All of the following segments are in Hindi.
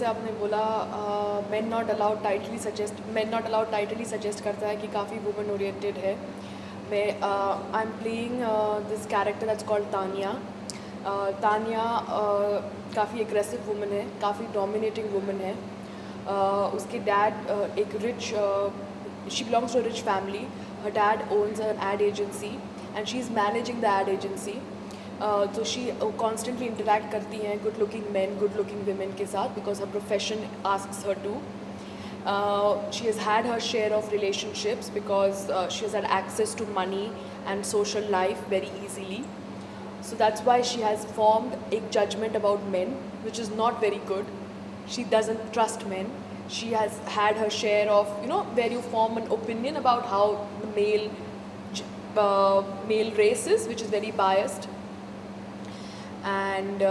आपने बोला main not allowed tightly suggest करता है कि काफ़ी वुमेन ओरिएंटेड है। मैं I am playing this character that's called Tania. Tania काफ़ी एग्रेसिव वुमन है, काफ़ी डोमिनेटिंग वुमन है। उसके डैड एक rich she belongs to a rich family. Her dad owns an ad agency and she is managing the ad agency. तो शी कॉन्स्टेंटली इंटरेक्ट करती हैं good looking man, good looking women के साथ because her profession asks her to. She has had her share of relationships because she has had access to money and social life very easily. So that's why she has formed a judgment about men, which is not very good. She doesn't trust men. She has had her share of, where you form an opinion about how the male race is, which is very biased. And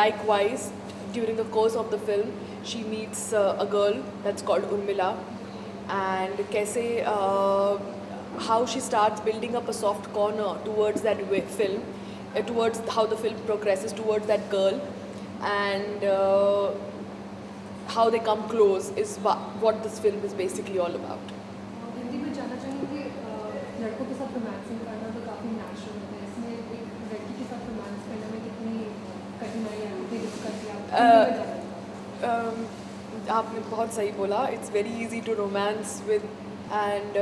likewise, during the course of the film, she meets a girl that's called Urmila, and kaise how she starts building up a soft corner towards that film, towards how the film progresses towards that girl, and how they come close is what this film is basically all about. Hindi में जानना चाहेंगे लड़कों के साथ रोमांसिंग करना तो काफ़ी नेचुरल होता है, इसमें एक लड़की के साथ रोमांस करने में कितनी कठिनाई आती है, डिस्कस आप हिंदी में जानना चाहूँगा। आपने बहुत सही बोला. It's very easy to romance with and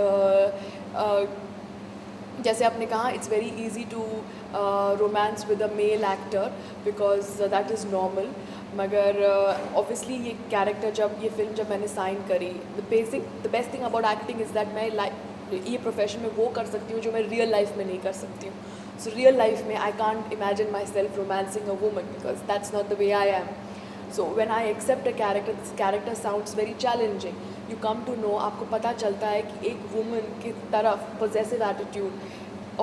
जैसे आपने कहा it's very easy to romance with a male actor because that is normal. मगर ऑब्वियसली ये कैरेक्टर जब मैंने साइन करी, the best thing about acting is that मैं ये प्रोफेशन में वो कर सकती हूँ जो मैं रियल लाइफ में नहीं कर सकती हूँ. सो रियल लाइफ में I can't imagine my self romancing a woman because that's not the way I M. So when I accept a character, this character sounds very challenging. You come to know, आपको पता चलता है कि एक woman की तरफ possessive attitude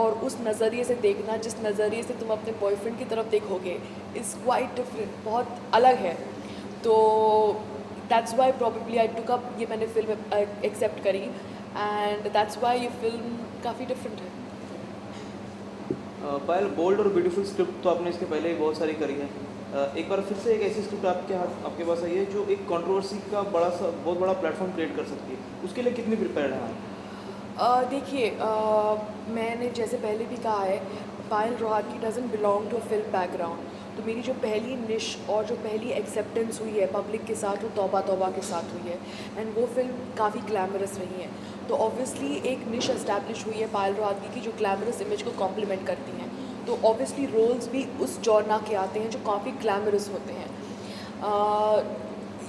और उस नज़रिए से देखना, जिस नज़रिए से तुम अपने बॉयफ्रेंड की तरफ देखोगे is quite different, बहुत अलग है. तो that's why probably I took up, ये मैंने फिल्म accept करी and that's why ये फिल्म काफ़ी different है. पायल, बोल्ड और ब्यूटीफुल स्क्रिप्ट तो आपने इसके पहले ही बहुत सारी करी है. एक बार फिर से एक ऐसी स्क्रिप्ट आपके पास आई है जो एक कंट्रोवर्सी का बहुत बड़ा प्लेटफॉर्म क्रिएट कर सकती है, उसके लिए कितनी प्रिपेयर्ड है आप? देखिए, मैंने जैसे पहले भी कहा है, Payal Rohatgi doesn't belong to a film background. तो मेरी जो पहली निश और जो पहली एक्सेप्टेंस हुई है पब्लिक के साथ वो तौबा तौबा के साथ हुई है एंड वो फिल्म काफ़ी ग्लैमरस रही है. तो ऑब्वियसली एक निश एस्टैब्लिश हुई है पायल रोहतगी की जो ग्लैमरस इमेज को कॉम्प्लीमेंट करती हैं. तो ऑब्वियसली रोल्स भी उस जॉनर के आते हैं जो काफ़ी ग्लैमरस होते हैं.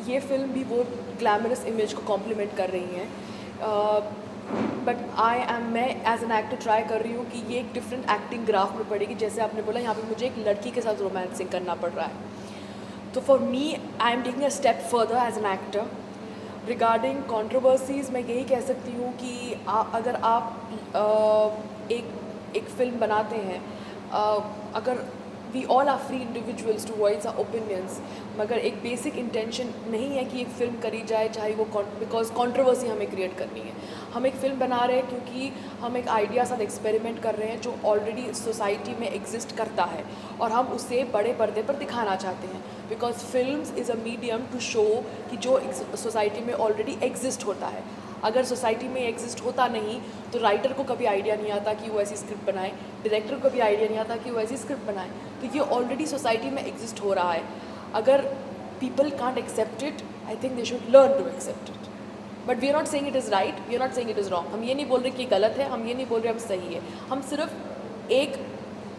ये फिल्म भी वो ग्लैमरस इमेज को कॉम्प्लीमेंट कर रही हैं. बट मैं एज एन एक्टर ट्राई कर रही हूँ कि ये एक डिफरेंट एक्टिंग ग्राफ में पड़ेगी. जैसे आपने बोला यहाँ पे मुझे एक लड़की के साथ रोमांसिंग करना पड़ रहा है. तो for me I am taking a step further as an actor. Regarding controversies मैं यही कह सकती हूँ कि अगर आप एक फिल्म बनाते हैं, अगर we all are free individuals to voice our opinions, मगर एक बेसिक इंटेंशन नहीं है कि एक फ़िल्म करी जाए चाहे वो बिकॉज कंट्रोवर्सी हमें क्रिएट करनी है. हम एक फ़िल्म बना रहे हैं क्योंकि हम एक आइडिया साथ एक्सपेरिमेंट कर रहे हैं जो ऑलरेडी सोसाइटी में एग्जिस्ट करता है और हम उसे बड़े पर्दे पर दिखाना चाहते हैं. Because films is a medium to show कि जो सोसाइटी में ऑलरेडी एग्जिस्ट होता है. अगर सोसाइटी में एग्जिस्ट होता नहीं तो राइटर को कभी आइडिया नहीं आता कि वो ऐसी स्क्रिप्ट बनाए, डायरेक्टर को कभी आइडिया नहीं आता कि वो ऐसी स्क्रिप्ट बनाए. तो ये ऑलरेडी सोसाइटी में एग्जिस्ट हो रहा है. अगर people can't accept it, I think they should learn to accept it. But we are not saying it is right, we are not saying it is wrong. हम ये नहीं बोल रहे कि गलत है, हम ये नहीं बोल रहे हम सही है. हम सिर्फ एक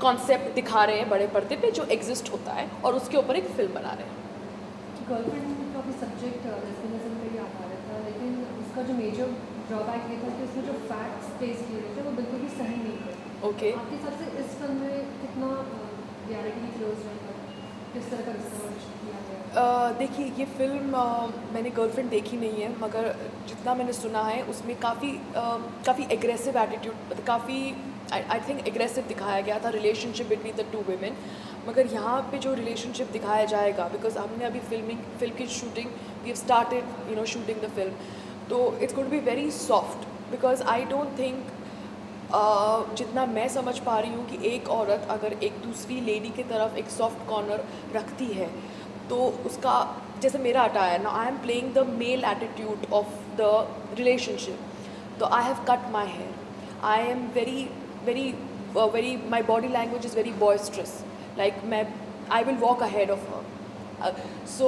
कॉन्सेप्ट दिखा रहे हैं बड़े पर्दे पे जो एग्जिस्ट होता है और उसके ऊपर एक फिल्म बना रहे हैं. गर्लफ्रेंड का भी सब्जेक्ट लेस्बियनिज्म पे ही आधारित था, लेकिन उसका जो मेजर ड्रॉबैक ये था कि उसमें जो फैक्ट्स प्लेस किए गए थे वो बिल्कुल भी सही नहीं थे. ओके. आपके हिसाब से इस फिल्म में कितना रियलिटी क्लोज रहता है, किस तरह का रिसर्च किया गया? देखिए, ये फिल्म मैंने गर्लफ्रेंड देखी नहीं है, मगर जितना मैंने सुना है उसमें काफ़ी एग्रेसिव एटीट्यूड, काफ़ी आई थिंक एग्रेसिव दिखाया गया था relationship between the two women. मगर यहाँ पे जो रिलेशनशिप दिखाया जाएगा, बिकॉज हमने अभी फिल्म की shooting we have started shooting the film, तो it's going to be very soft. Because I don't think जितना मैं समझ पा रही हूँ कि एक औरत अगर एक दूसरी लेडी की तरफ एक सॉफ्ट कॉर्नर रखती है तो उसका जैसे मेरा अटायर ना, I am playing the male attitude of the relationship, तो I have cut my hair, I am very very very, my body language is very boisterous, like मैं I will walk ahead of her. So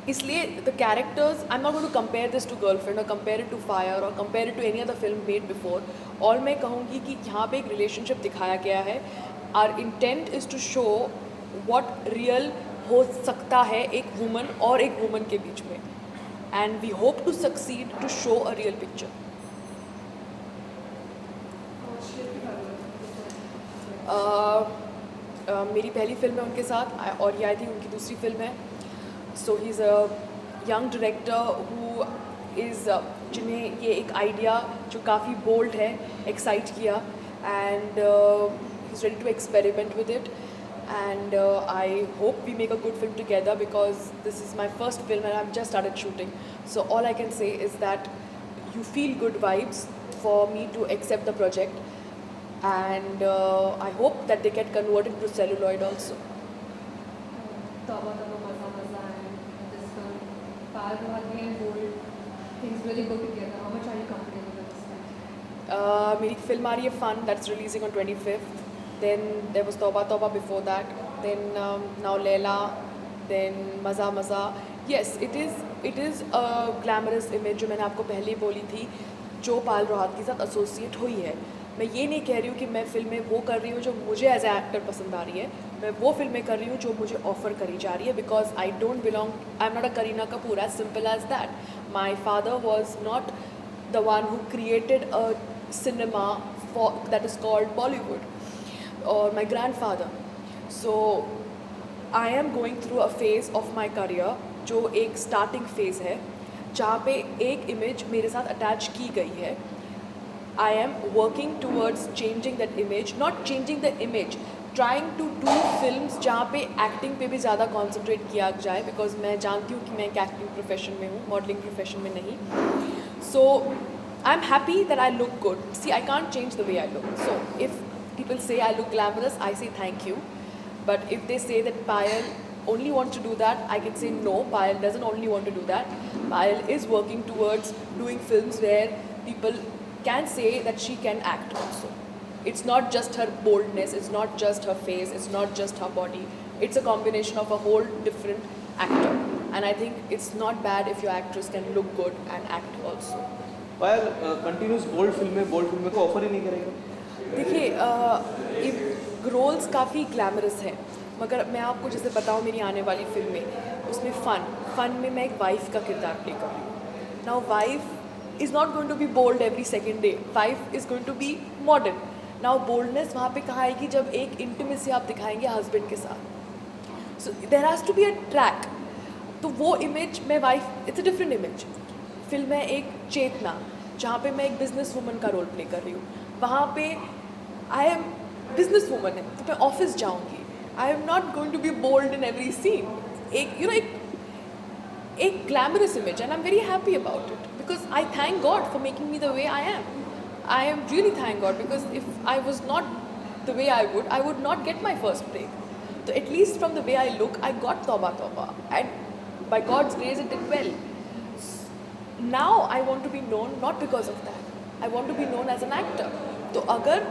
इसलिए the characters, I am not going to compare this to Girlfriend और कंपेयर इट टू फायर और compare it to any other film made before. और मैं कहूँगी कि यहाँ पे एक रिलेशनशिप दिखाया गया है. Our intent is to show what real हो सकता है एक वुमन और एक वुमन के बीच में, and we hope to succeed to show a real picture. और शेयर के बारे में मेरी पहली फिल्म है उनके साथ, और ये आई थिंक उनकी दूसरी फिल्म है. So he is a young director who is, जिन्हें ये एक आइडिया जो काफ़ी बोल्ड है एक्साइट किया, and he is ready to experiment with it, and I hope we make a good film together, because this is my first film and I've just started shooting. So all I can say is that you feel good vibes for me to accept the project, and I hope that they get converted to celluloid also. तौबा तौबा मज़ा मज़ा and this film, Payal Rohani and Bold, things really go together. How much are you comfortable with this? मेरी फिल्म आ रही है Fun, that's releasing on 25th. Then there was Tauba Tauba before that. Then now Leila. Then Maza Maza. Yes, it is a glamorous image जो मैंने आपको पहले ही बोली थी, जो पायल रोहत के साथ एसोसिएट हुई है. मैं ये नहीं कह रही हूँ कि मैं फिल्में वो कर रही हूँ जो मुझे एज ए एक्टर पसंद आ रही है. मैं वो फिल्में कर रही हूँ जो मुझे ऑफ़र करी जा रही है, because I don't belong, I am not a Kareena Kapoor, as simple as that. My father was not the one who created a cinema that is called Bollywood, or my grandfather. So I am going through a phase of my career जो एक starting phase है, जहाँ पे एक image मेरे साथ attach की गई है. I am working towards changing that image, not changing the image, trying to do films जहाँ पे acting पे भी ज़्यादा concentrate किया जाए, because मैं जानती हूँ कि मैं एक acting profession में हूँ, modeling profession में नहीं. So I'm happy that I look good. See, I can't change the way I look. So if people say I look glamorous, I say thank you. But if they say that Payal only wants to do that, I can say no, Payal doesn't only want to do that. Payal is working towards doing films where people can say that she can act also. It's not just her boldness, it's not just her face, it's not just her body. It's a combination of a whole different actor. And I think it's not bad if your actress can look good and act also. Payal continues bold फिल्में को ऑफर ही नहीं करेगा? देखिए, रोल्स काफ़ी ग्लैमरस हैं, मगर मैं आपको जैसे बताऊँ मेरी आने वाली फिल्म में, उसमें फ़न में मैं एक वाइफ का किरदार प्ले कर रही हूँ. Now wife is not going to be bold every second day, wife is going to be modern. Now boldness वहाँ पे कहाँ आएगी, जब एक इंटीमेसी आप दिखाएंगे हस्बैंड के साथ. So there has to be a track. तो वो इमेज मैं wife, it's a different image. Film है एक चेतना, जहाँ पे मैं एक बिजनेस वूमन का रोल प्ले कर रही हूँ. वहाँ पे आई एम बिजनेस वूमन है, तो मैं ऑफिस जाऊँगी. I am not going to be bold in every scene. एक glamorous image, and I am very happy about it, because I thank God for making me the way I am. I am really thank God, because if I was not the way I would not get my first break. So at least from the way I look, I got Tauba Tauba, and by God's grace it did well. Now I want to be known not because of that. I want to be known as an actor. तो अगर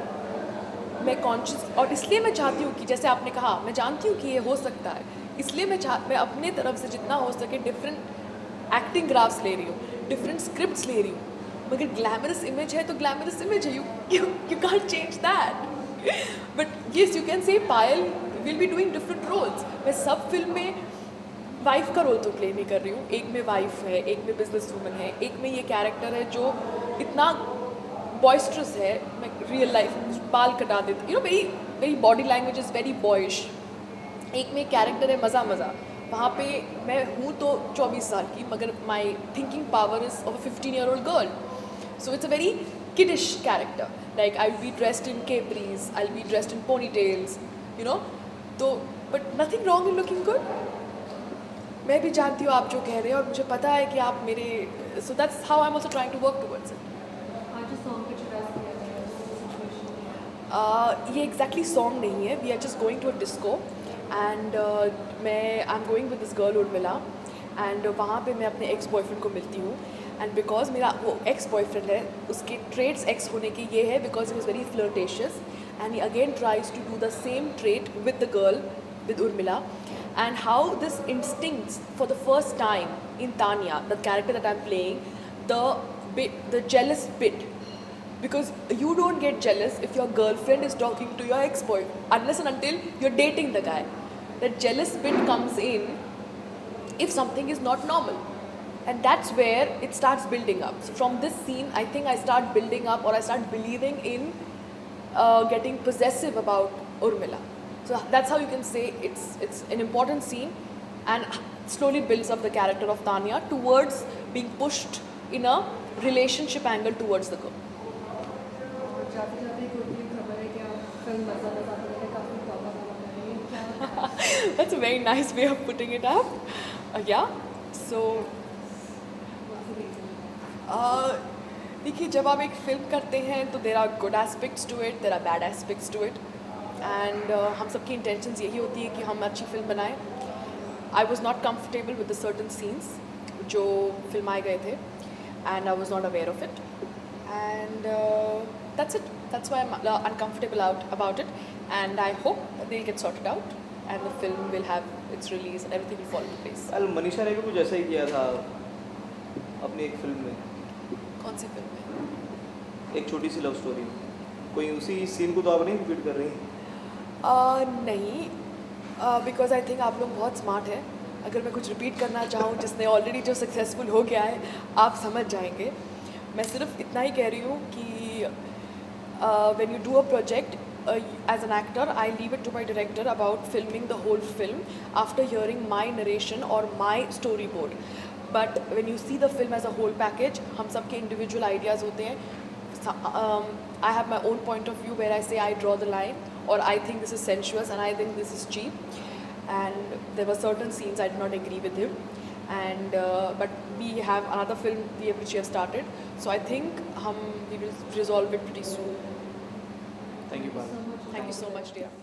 मैं कॉन्शियस, और इसलिए मैं चाहती हूँ कि जैसे आपने कहा, मैं जानती हूँ कि ये हो सकता है, इसलिए मैं अपने तरफ से जितना हो सके डिफरेंट एक्टिंग ग्राफ्स ले रही हूँ, डिफरेंट स्क्रिप्ट्स ले रही हूँ. मगर ग्लैमरस इमेज है तो ग्लैमरस इमेज है, you can't change that. But yes, you can say Payal will be doing different roles. मैं सब फिल्म में वाइफ का रोल तो प्ले नहीं कर रही हूँ. एक में वाइफ है, एक में बिजनेस वूमन है, एक में ये कैरेक्टर है जो इतना बॉयस्ट्रस है, मैं रियल लाइफ बाल कटा देती, very very body language is very boyish. एक में कैरेक्टर है मज़ा मज़ा, वहाँ पे मैं हूँ तो 24 साल की, मगर my thinking power is of a 15-year-old girl. So it's a very kiddish character. Like I'll be dressed in capris, I'll be dressed in ponytails, तो but nothing wrong in looking good. मैं भी जानती हूँ आप जो कह रहे हैं, और मुझे पता है कि आप मेरे, so that's how I'm also trying to work towards it. आज जो सॉन्ग पे चुरा किया गया है, सिचुएशन ये exactly song नहीं है. We are just going to a disco and मैं I am going with this girl Urmila and वहाँ पे मैं अपने एक्स बॉयफ्रेंड को मिलती हूँ एंड बिकॉज मेरा वो एक्स बॉयफ्रेंड है, उसके ट्रेड्स एक्स होने के ये है because he was very flirtatious and he again tries to do the same trait with the girl with Urmila, and how this instincts for the first time in Tanya, the character that I'm playing, the jealous bit, because you don't get jealous if your girlfriend is talking to your ex-boy unless and until you're dating the guy. That jealous bit comes in if something is not normal, and that's where it starts building up. So from this scene I think I start building up, or I start believing in getting possessive about Urmila. So that's how you can say it's an important scene, and slowly builds up the character of Tanya towards being pushed in a relationship angle towards the girl. और जाते जाते एक और भी खबर है कि आप फिल्म मज़ा बताते हैं काफ़ी पापा कर रही हैं क्या That's a very nice way of putting it up. Yeah. So देखिए, जब आप एक फिल्म करते हैं तो there are good aspects to it, there are bad aspects to it, and हम सबकी इंटेंशंस यही होती है कि हम अच्छी फिल्म बनाएं. I was not comfortable with the certain scenes जो फिल्माए गए थे, and I was not aware of it, and that's it. That's why I'm uncomfortable about it, and I hope they'll get sorted out and the film will have its release and everything will fall into place. Manisha ने भी कुछ ऐसा ही किया था अपनी एक फिल्म में, कौन सी फिल्म है? एक छोटी सी लव स्टोरी. कोई उसी सीन को तो आप नहीं रिपीट कर रही हैं? नहीं, बिकॉज आई थिंक आप लोग बहुत स्मार्ट हैं. अगर मैं कुछ रिपीट करना चाहूँ जिसने ऑलरेडी जो सक्सेसफुल हो गया है, आप समझ जाएंगे. मैं सिर्फ इतना ही कह रही हूँ कि when you do a project, as an actor, I leave it to my director about filming the whole film after hearing my narration or my storyboard. But when you see the film as a whole package, हम सबके individual ideas होते हैं. I have my own point of view where I say I draw the line, or I think this is sensuous and I think this is cheap. And there were certain scenes I did not agree with him. And but we have another film which we have started, so I think we will resolve it pretty soon. Thank you, Bhavna. Thank you so much, dear.